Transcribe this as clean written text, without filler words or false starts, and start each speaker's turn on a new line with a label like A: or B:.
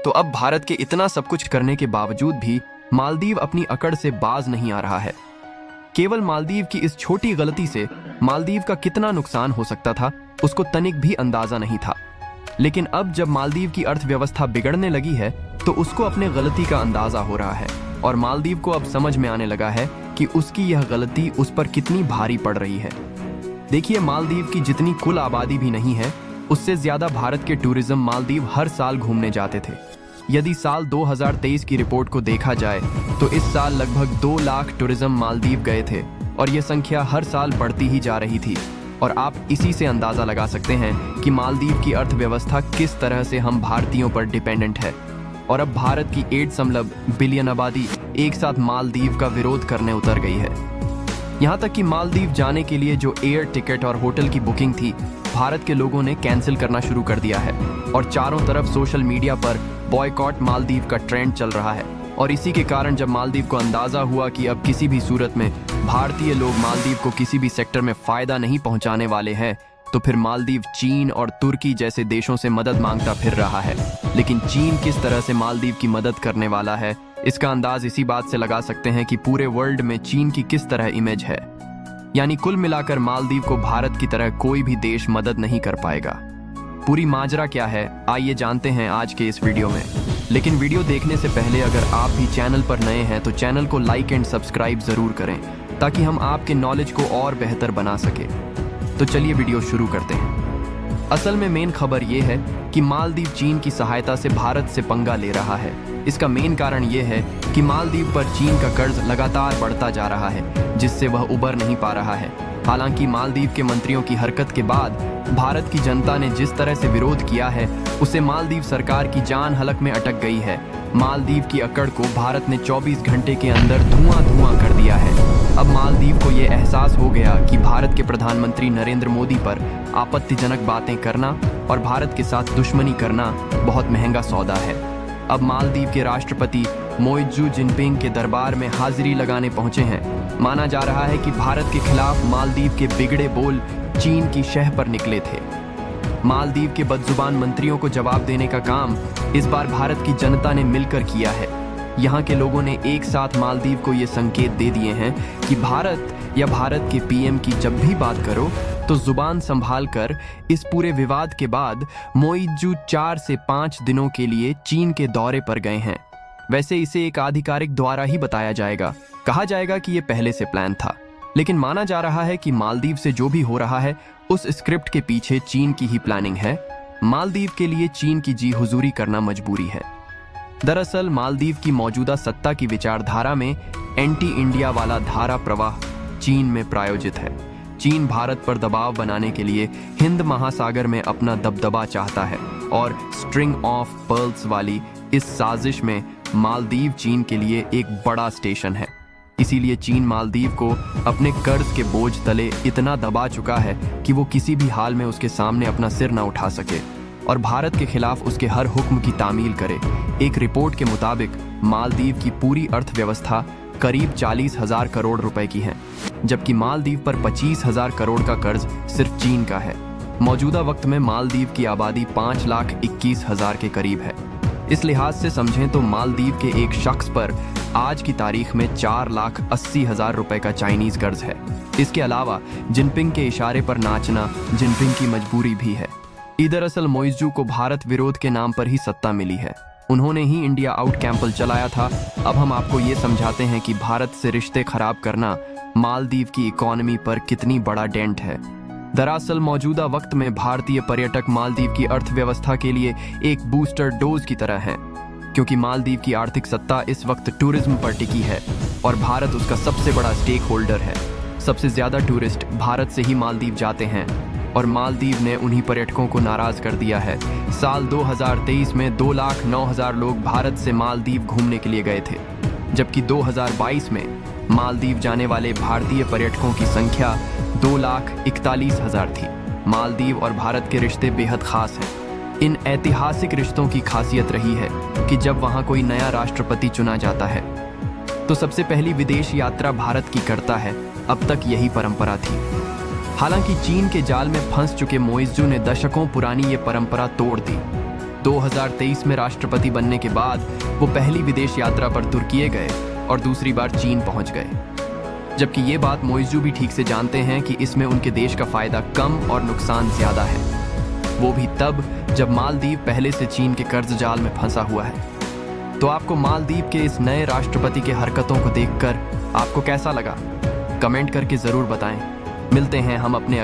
A: तो अब भारत के इतना सब कुछ करने के बावजूद भी मालदीव अपनी अकड़ से बाज नहीं आ रहा है। केवल मालदीव की इस छोटी गलती से मालदीव का कितना नुकसान हो सकता था उसको तनिक भी अंदाजा नहीं था। लेकिन अब जब मालदीव की अर्थव्यवस्था बिगड़ने लगी है तो उसको अपने गलती का अंदाजा हो रहा है और मालदीव को अब समझ में आने लगा है कि उसकी यह गलती उस पर कितनी भारी पड़ रही है। देखिए, मालदीव की जितनी कुल आबादी भी नहीं है, उससे ज्यादा भारत के टूरिज्म मालदीव हर साल घूमने जाते थे। यदि साल 2023 की रिपोर्ट को देखा जाए तो इस साल लगभग 2 लाख टूरिज्म मालदीव गए थे और यह संख्या हर साल बढ़ती ही जा रही थी। और आप इसी से अंदाजा लगा सकते हैं कि मालदीव की अर्थव्यवस्था किस तरह से हम भारतीयों पर डिपेंडेंट है। और अब भारत की 8 बिलियन आबादी एक साथ मालदीव का विरोध करने उतर गई है। यहाँ तक कि मालदीव जाने के लिए जो एयर टिकट और होटल की बुकिंग थी, भारत के लोगों ने कैंसिल करना शुरू कर दिया है और चारों तरफ सोशल मीडिया पर बॉयकॉट मालदीव का ट्रेंड चल रहा है। और इसी के कारण जब मालदीव को अंदाजा हुआ कि अब किसी भी सूरत में भारतीय लोग मालदीव को किसी भी सेक्टर में फायदा नहीं पहुंचाने वाले हैं, तो फिर मालदीव चीन और तुर्की जैसे देशों से मदद मांगता फिर रहा है। लेकिन चीन किस तरह से मालदीव की मदद करने वाला है, इसका अंदाज इसी बात से लगा सकते हैं कि पूरे वर्ल्ड में चीन की किस तरह इमेज है। यानी कुल मिलाकर मालदीव को भारत की तरह कोई भी देश मदद नहीं कर पाएगा। पूरी माजरा क्या है, आइए जानते हैं आज के इस वीडियो में। लेकिन वीडियो देखने से पहले अगर आप भी चैनल पर नए हैं तो चैनल को लाइक एंड सब्सक्राइब जरूर करें ताकि हम आपके नॉलेज को और बेहतर बना सके। तो चलिए वीडियो शुरू करते हैं। असल में मेन खबर ये है कि मालदीव चीन की सहायता से भारत से पंगा ले रहा है। इसका मेन कारण ये है कि मालदीव पर चीन का कर्ज लगातार बढ़ता जा रहा है, जिससे वह उबर नहीं पा रहा है। हालांकि मालदीव के मंत्रियों की हरकत के बाद भारत की जनता ने जिस तरह से विरोध किया है, उसे मालदीव सरकार की जान हलक में अटक गई है। मालदीव की अकड़ को भारत ने 24 घंटे के अंदर धुआं कर दिया है। अब मालदीव को यह एहसास हो गया कि भारत के प्रधानमंत्री नरेंद्र मोदी पर आपत्तिजनक बातें करना और भारत के साथ दुश्मनी करना बहुत महंगा सौदा है। अब मालदीव के राष्ट्रपति मोइज़ू जिनपिंग के दरबार में हाजिरी लगाने पहुंचे हैं। माना जा रहा है कि भारत के खिलाफ मालदीव के बिगड़े बोल चीन की शह पर निकले थे। मालदीव के बदजुबान मंत्रियों को जवाब देने का काम इस बार भारत की जनता ने मिलकर किया है। यहाँ के लोगों ने एक साथ मालदीव को ये संकेत दे दिए हैं कि भारत या भारत के पीएम की जब भी बात करो तो जुबान संभाल कर। इस पूरे विवाद के बाद मोइज़ू 4 से 5 दिनों के लिए चीन के दौरे पर गए हैं। वैसे इसे एक आधिकारिक द्वारा ही बताया जाएगा। कहा जाएगा कि ये पहले से प्लान था, लेकिन माना जा रहा है कि मालदीव से जो भी हो रहा है उस स्क्रिप्ट के पीछे चीन की ही प्लानिंग है। मालदीव के लिए चीन की जी हुजूरी करना मजबूरी है। दरअसल मालदीव की मौजूदा सत्ता की विचारधारा में एंटी इंडिया वाला धारा प्रवाह चीन में प्रायोजित है। चीन भारत पर दबाव बनाने के लिए हिंद महासागर में अपना दबदबा चाहता है और स्ट्रिंग ऑफ पर्ल्स वाली इस साजिश में मालदीव चीन के लिए एक बड़ा स्टेशन है। इसीलिए चीन मालदीव को अपने कर्ज के बोझ तले इतना दबा चुका है कि वो किसी भी हाल में उसके सामने अपना सिर न उठा सके और भारत के खिलाफ उसके हर हुक्म की तामील करे। एक रिपोर्ट के मुताबिक मालदीव की पूरी अर्थव्यवस्था करीब 40,000 करोड़ रुपए की है, जबकि मालदीव पर 25,000 करोड़ का कर्ज सिर्फ चीन का है। मौजूदा वक्त में मालदीव की आबादी 5,21,000 के करीब है। इस लिहाज से समझें तो मालदीव के एक शख्स पर आज की तारीख में 4,80,000 रुपए का चाइनीज कर्ज है। इसके अलावा जिनपिंग के इशारे पर नाचना जिनपिंग की मजबूरी भी है। दरअसल मोइज़ू को भारत विरोध के नाम पर ही सत्ता मिली है। उन्होंने ही इंडिया आउट कैंपल चलाया था। अब हम आपको ये समझाते हैं कि भारत से रिश्ते खराब करना मालदीव की इकोनॉमी पर कितनी बड़ा डेंट है। दरअसल मौजूदा वक्त में भारतीय पर्यटक मालदीव की अर्थव्यवस्था के लिए एक बूस्टर डोज की तरह है, क्योंकि मालदीव की आर्थिक सत्ता इस वक्त टूरिज्म पर टिकी है और भारत उसका सबसे बड़ा स्टेक होल्डर है। सबसे ज्यादा टूरिस्ट भारत से ही मालदीव जाते हैं और मालदीव ने उन्हीं पर्यटकों को नाराज कर दिया है। साल 2023 में 2,09,000 लोग भारत से मालदीव घूमने के लिए गए थे, जबकि 2022 में मालदीव जाने वाले भारतीय पर्यटकों की संख्या 2,41,000 थी। मालदीव और भारत के रिश्ते बेहद खास हैं। इन ऐतिहासिक रिश्तों की खासियत रही है कि जब वहाँ कोई नया राष्ट्रपति चुना जाता है तो सबसे पहली विदेश यात्रा भारत की करता है। अब तक यही परंपरा थी। हालांकि चीन के जाल में फंस चुके मोइज़ू ने दशकों पुरानी ये परंपरा तोड़ दी। 2023 में राष्ट्रपति बनने के बाद वो पहली विदेश यात्रा पर तुर्की गए और दूसरी बार चीन पहुंच गए। जबकि ये बात मोइज़ू भी ठीक से जानते हैं कि इसमें उनके देश का फायदा कम और नुकसान ज्यादा है, वो भी तब जब मालदीव पहले से चीन के कर्ज जाल में फंसा हुआ है। तो आपको मालदीव के इस नए राष्ट्रपति के हरकतों को देखकर आपको कैसा लगा? कमेंट करके जरूर बताएं। मिलते हैं हम अपने